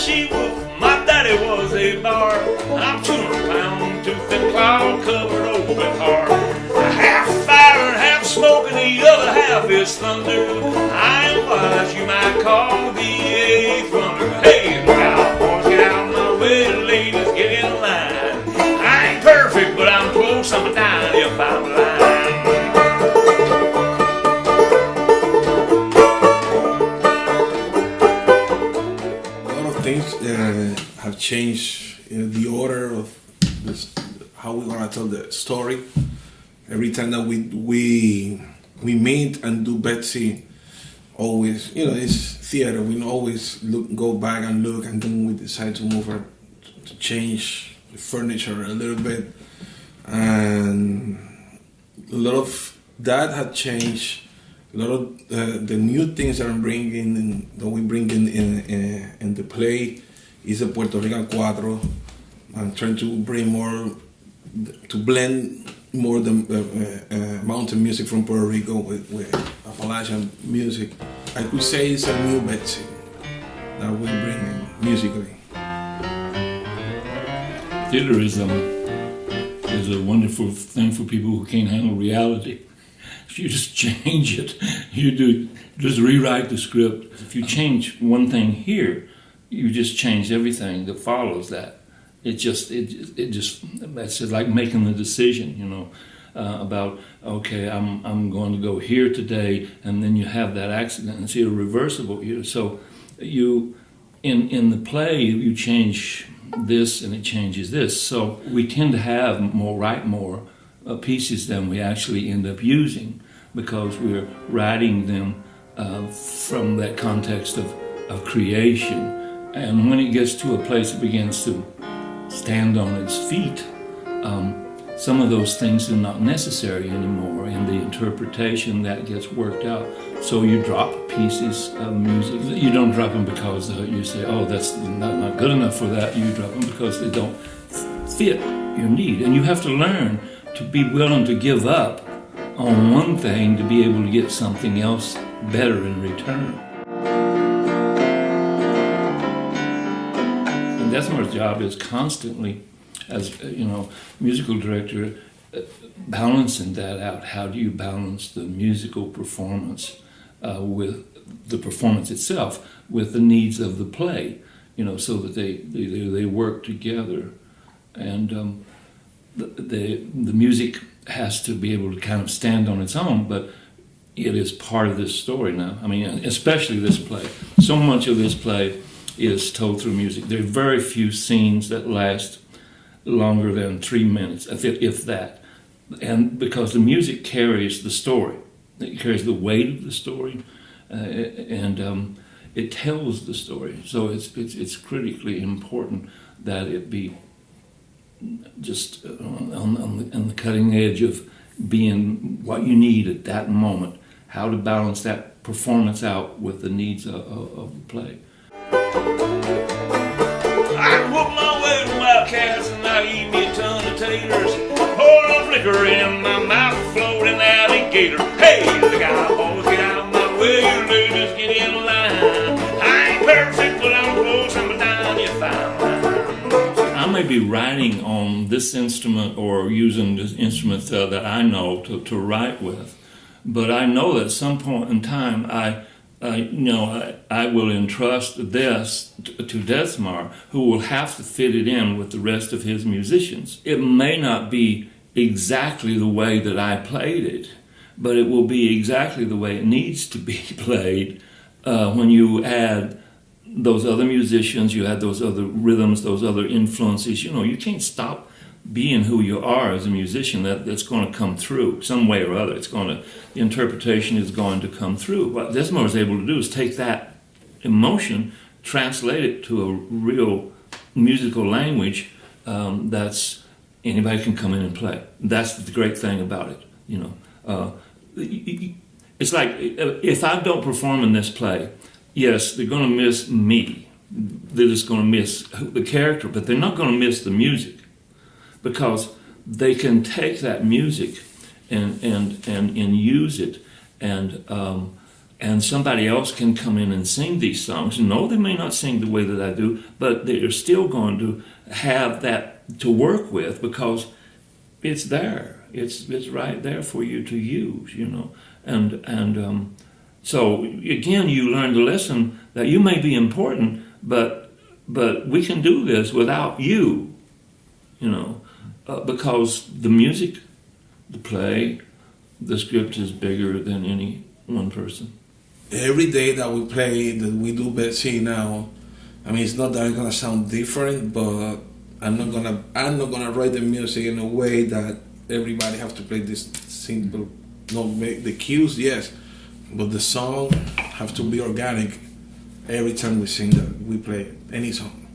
she-wolf, my daddy was a bar. I'm 200 pounds, tooth and claw, covered over with heart. Half fire and half smoke, and the other half is thunder. I am what you might call the eighth wonder. Hey, cowboys, get out of my way, ladies, get in line. I ain't perfect, but I'm close, I'm dying if I'm lying. Things have changed the order of this, how we want to tell the story. Every time that we meet and do Betsy, always, it's theater. We always go back and look, and then we decide to move her to change the furniture a little bit, and a lot of that had changed. A lot of the new things that we bring in the play is a Puerto Rican cuatro. I'm trying to bring more, to blend more the mountain music from Puerto Rico with Appalachian music. I could say it's a new Betsy that we bring in musically. Theater is a wonderful thing for people who can't handle reality. If you just change it, just rewrite the script. If you change one thing here, you just change everything that follows that. It's just like making the decision, about, okay, I'm going to go here today, and then you have that accident, and it's irreversible. So in the play, you change this and it changes this. So we tend to write more pieces than we actually end up using, because we're writing them from that context of creation. And when it gets to a place it begins to stand on its feet, some of those things are not necessary anymore in the interpretation that gets worked out. So you drop pieces of music. You don't drop them because you say, oh, that's not good enough for that. You drop them because they don't fit your need. And you have to learn to be willing to give up on one thing to be able to get something else better in return. And Desmar's job is constantly, as musical director, balancing that out. How do you balance the musical performance with the performance itself, with the needs of the play, so that they work together. And the music has to be able to kind of stand on its own, but it is part of this story now. I mean, especially this play. So much of this play is told through music. There are very few scenes that last longer than 3 minutes, if that. And because the music carries the story, it carries the weight of the story, and it tells the story. So it's critically important that it be just on the cutting edge of being what you need at that moment, how to balance that performance out with the needs of the play. I can whoop my way to Wildcats and I eat me a ton of taters. Pour enough liquor in my mouth, floating alligator. Hey, the cowboys, get out of my way, you ladies, get in line. I ain't perfect, but I'm close, I'm down if I'm lying. I may be writing on this instrument or using this instrument that I know to write with, but I know that at some point in time I will entrust this to Desmar, who will have to fit it in with the rest of his musicians. It may not be exactly the way that I played it, but it will be exactly the way it needs to be played when you add those other musicians, you add those other rhythms, those other influences. You can't stop being who you are as a musician. That's going to come through some way or other. The interpretation is going to come through. What Desmar is able to do is take that emotion, translate it to a real musical language that's anybody can come in and play. That's the great thing about it. It's like if I don't perform in this play, yes, they're going to miss me. They're just going to miss the character, but they're not going to miss the music, because they can take that music and use it and and somebody else can come in and sing these songs. No, they may not sing the way that I do, but they're still going to have that to work with because it's there. It's right there for you to use, you know. And so again, you learn the lesson that you may be important, but we can do this without you, you know, because the music, the play, the script is bigger than any one person. Every day that we play, that we do BETSY now, I mean, it's not that it's gonna sound different, but I'm not gonna write the music in a way that everybody have to play this simple. No, make the cues, yes, but the song have to be organic. Every time we sing that, we play any song.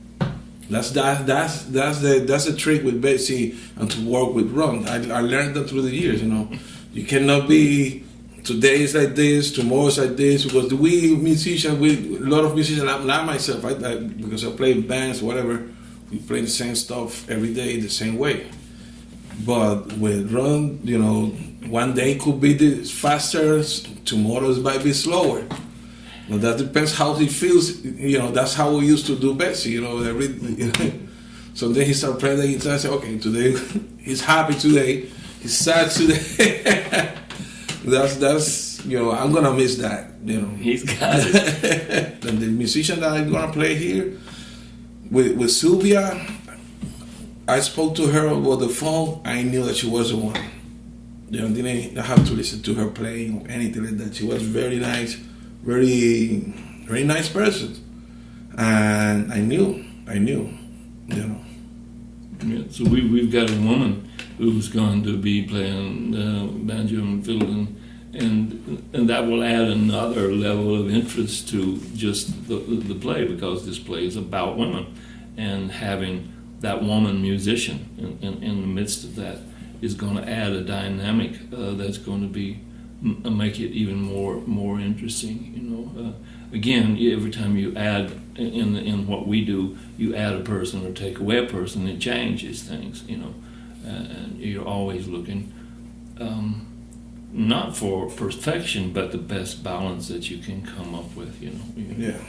That's the trick with BETSY and to work with Ron. I learned that through the years. You know, you cannot be today is like this, tomorrow is like this, because we musicians, a lot of musicians, not myself, because I play in bands, whatever, we play the same stuff every day the same way. But with Ron, you know, one day could be faster, tomorrow might be slower. Well, that depends how he feels. You know, that's how we used to do BETSY. You know, so then he started playing the guitar. I said, okay, today he's happy today, he's sad today. That's you know, I'm gonna miss that. You know, he's got it. And the musician that I'm gonna play here with Sylvia, I spoke to her over the phone. I knew that she was the one. You know, didn't have to listen to her playing or anything like that. She was very nice, very nice person, and I knew, you know. Yeah, so we've got a woman who's going to be playing banjo and fiddle, and that will add another level of interest to just the play, because this play is about women, and having that woman musician in the midst of that is going to add a dynamic that's going to be make it even more interesting. You know, again, every time you add in what we do, you add a person or take away a person, it changes things. You know, and you're always looking not for perfection, but the best balance that you can come up with. You know. Yeah.